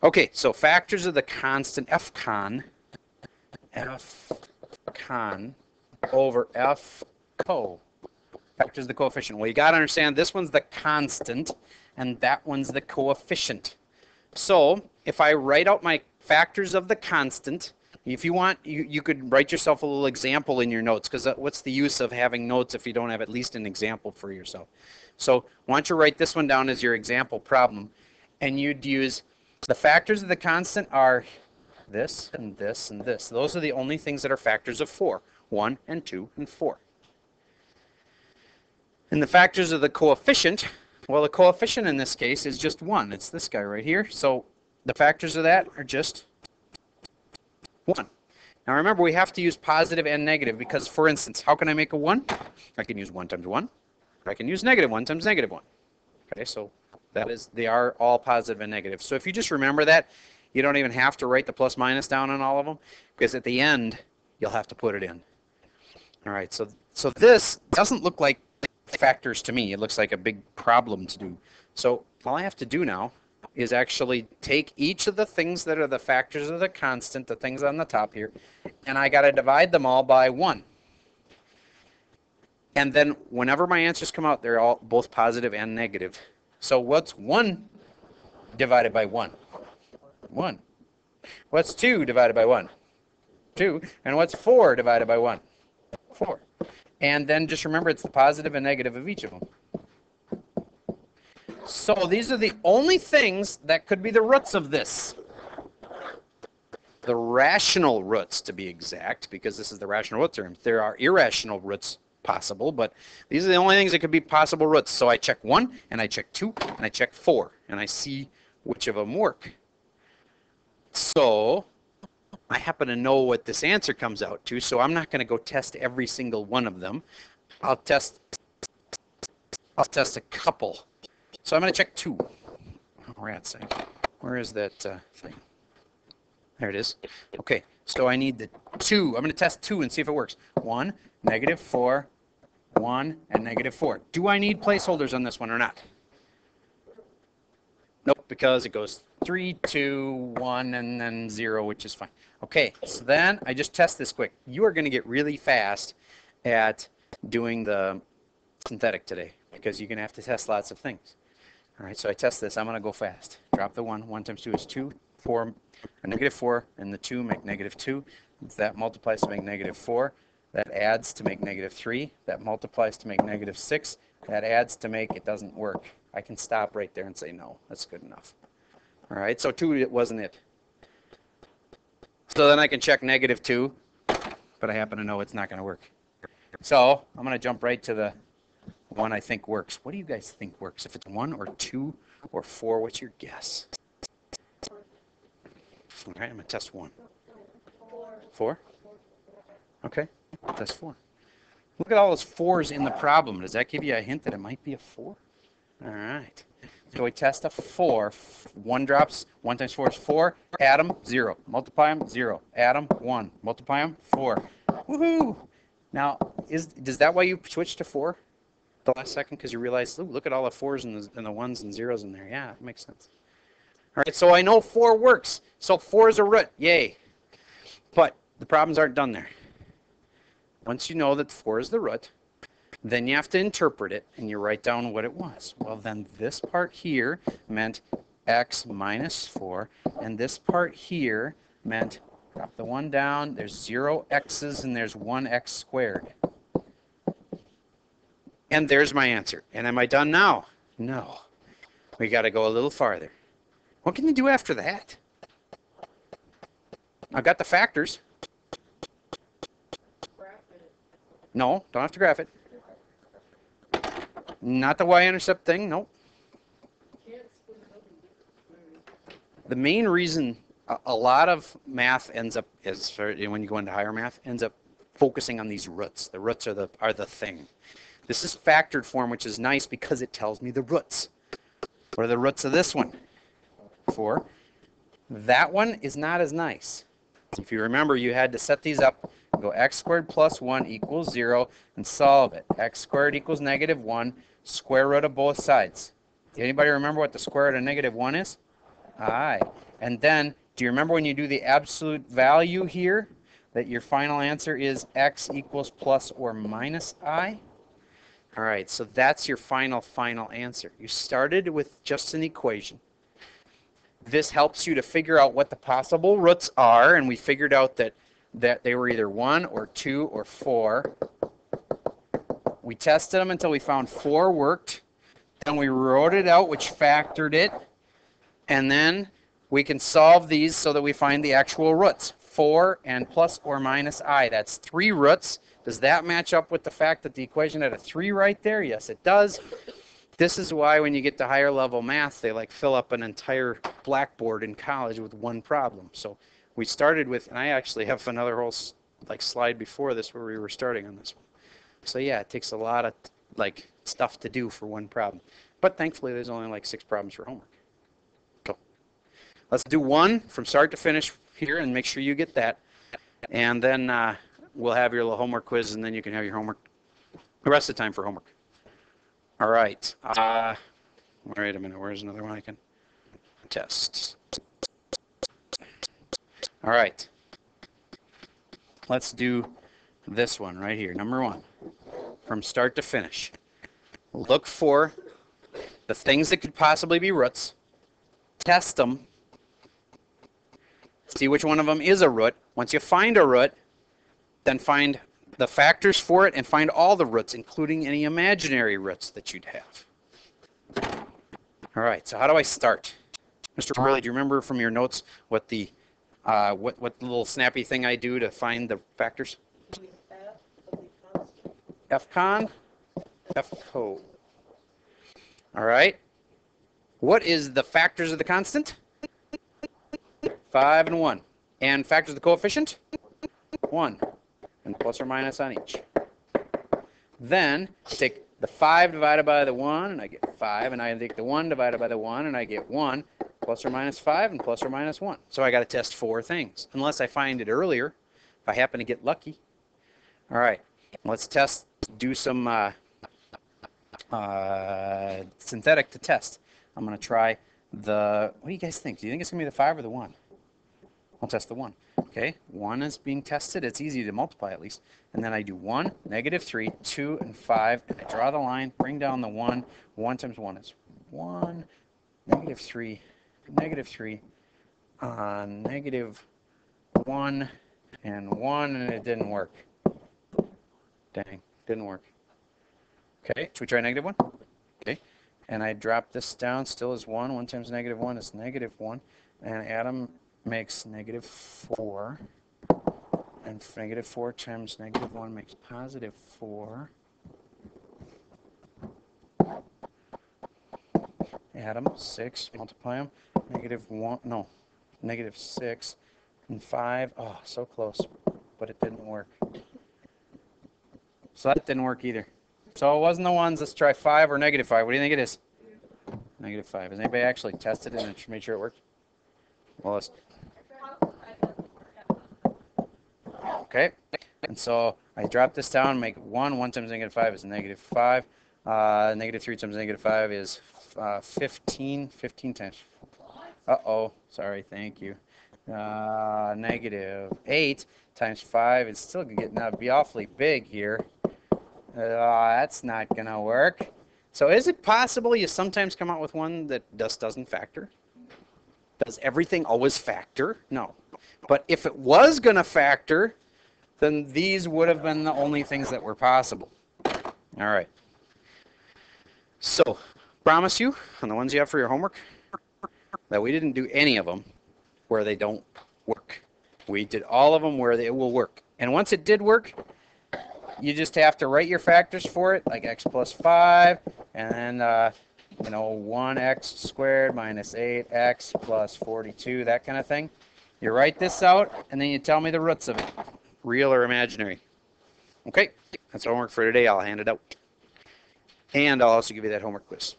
Okay, so factors of the constant f con over f co. Factors of the coefficient. Well, you got to understand this one's the constant and that one's the coefficient. So if I write out my factors of the constant, if you want, you could write yourself a little example in your notes, because what's the use of having notes if you don't have at least an example for yourself? So why don't you write this one down as your example problem, and you'd use the factors of the constant are this and this and this. Those are the only things that are factors of 4, 1 and 2 and 4. And the factors of the coefficient, well, the coefficient in this case is just 1. It's this guy right here. So the factors of that are just 1. Now remember, we have to use positive and negative because, for instance, how can I make a 1? I can use 1 times 1. I can use negative 1 times negative 1. Okay, so that is, they are all positive and negative. So if you just remember that, you don't even have to write the plus minus down on all of them, because at the end, you'll have to put it in. All right, so this doesn't look like factors to me. It looks like a big problem to do. So all I have to do now is actually take each of the things that are the factors of the constant, the things on the top here, and I got to divide them all by 1. And then whenever my answers come out, they're all both positive and negative. So what's 1 divided by 1? 1. What's 2 divided by 1? 2. And what's 4 divided by 1? 4. And then just remember, it's the positive and negative of each of them. So these are the only things that could be the roots of this. The rational roots, to be exact, because this is the rational root theorem. There are irrational roots possible, but these are the only things that could be possible roots. So I check 1, and I check 2, and I check 4, and I see which of them work. So I happen to know what this answer comes out to, so I'm not going to go test every single one of them. I'll test a couple. So I'm going to check 2. Oh, rat's sake. Where is that thing? There it is. Okay, so I need the 2. I'm going to test 2 and see if it works. 1, negative 4, 1, and negative 4. Do I need placeholders on this one or not? Nope, because it goes 3, 2, 1, and then 0, which is fine. Okay, so then I just test this quick. You are going to get really fast at doing the synthetic today because you're going to have to test lots of things. All right, so I test this. I'm going to go fast. Drop the 1. 1 times 2 is 2. 4, a negative 4, and the 2 make negative 2. That multiplies to make negative 4. That adds to make negative 3. That multiplies to make negative 6. That adds to make it doesn't work. I can stop right there and say, no, that's good enough. All right, so 2, it wasn't it. So then I can check negative 2, but I happen to know it's not going to work. So I'm going to jump right to the one I think works. What do you guys think works? If it's 1 or 2 or 4, what's your guess? All right, I'm going to test 1. 4? Okay, test 4. Look at all those 4s in the problem. Does that give you a hint that it might be a 4? All right. So we test a 4. 1 drops. 1 times 4 is 4. Add them, 0. Multiply them, 0. Add them, 1. Multiply them, 4. Woohoo! Now, is that why you switched to 4 the last second? Because you realized, ooh, look at all the 4s and the 1s and 0s in there. Yeah, it makes sense. All right, so I know 4 works. So 4 is a root. Yay. But the problems aren't done there. Once you know that 4 is the root, then you have to interpret it, and you write down what it was. Well, then this part here meant x minus 4, and this part here meant, drop the 1 down, there's 0 x's, and there's 1 x squared. And there's my answer. And am I done now? No. We got to go a little farther. What can you do after that? I've got the factors. No, don't have to graph it. Not the y-intercept thing, nope. The main reason a lot of math ends up, when you go into higher math, ends up focusing on these roots. The roots are the thing. This is factored form, which is nice because it tells me the roots. What are the roots of this one? 4. That one is not as nice. If you remember, you had to set these up, go x squared plus 1 equals 0, and solve it. X squared equals negative 1, square root of both sides. Anybody remember what the square root of negative 1 is? I. And then, do you remember when you do the absolute value here, that your final answer is x equals plus or minus I? All right, so that's your final answer. You started with just an equation. This helps you to figure out what the possible roots are, and we figured out that they were either 1 or 2 or 4. We tested them until we found 4 worked. Then we wrote it out, which factored it. And then we can solve these so that we find the actual roots. 4 and plus or minus I. That's 3 roots. Does that match up with the fact that the equation had a 3 right there? Yes, it does. This is why when you get to higher level math, they like fill up an entire blackboard in college with one problem. So we started with, and I actually have another whole slide before this where we were starting on this one. So yeah, it takes a lot of stuff to do for one problem. But thankfully there's only 6 problems for homework. So let's do one from start to finish here and make sure you get that. And then we'll have your little homework quiz, and then you can have your homework the rest of the time for homework. All right. Wait a minute. Where's another one I can test? All right. Let's do this one right here. Number 1. From start to finish. Look for the things that could possibly be roots. Test them. See which one of them is a root. Once you find a root, then find the factors for it and find all the roots, including any imaginary roots that you'd have. All right, so how do I start? Mr. Burley, do you remember from your notes what the little snappy thing I do to find the factors? Fcon, Fco. All right. What is the factors of the constant? 5 and 1. And factors of the coefficient? 1. And plus or minus on each. Then take the 5 divided by the 1, and I get 5, and I take the 1 divided by the 1, and I get 1, plus or minus 5, and plus or minus 1. So I got to test 4 things, unless I find it earlier, if I happen to get lucky. All right, let's do some synthetic to test. I'm going to try what do you guys think? Do you think it's going to be the 5 or the 1? I'll test the 1. Okay, 1 is being tested. It's easy to multiply at least. And then I do 1, -3, 2, and 5. And I draw the line, bring down the 1. 1 times 1 is 1, -3, -3, -1, and 1, and it didn't work. Dang, didn't work. Okay, should we try -1? Okay, and I drop this down, still is 1. 1 times -1 is -1. And Adam makes -4, and -4 times -1 makes +4. Add them, 6, multiply them, -1, no, -6, and 5, oh, so close, but it didn't work. So that didn't work either. So it wasn't the ones. Let's try 5 or -5. What do you think it is? -5. Has anybody actually tested it and made sure it worked? Well, let's... Okay, and so I drop this down, make 1. 1 times -5 is -5. -3 times -5 is 15. 15 times... Uh-oh, sorry, thank you. -8 times 5 is still getting to be awfully big here. That's not going to work. So is it possible you sometimes come out with one that just doesn't factor? Does everything always factor? No. But if it was going to factor, then these would have been the only things that were possible. All right. So, promise you, on the ones you have for your homework, that we didn't do any of them where they don't work. We did all of them where it will work. And once it did work, you just have to write your factors for it, like x plus 5, and then, 1x squared minus 8x plus 42, that kind of thing. You write this out, and then you tell me the roots of it, real or imaginary. Okay, that's homework for today. I'll hand it out. And I'll also give you that homework quiz.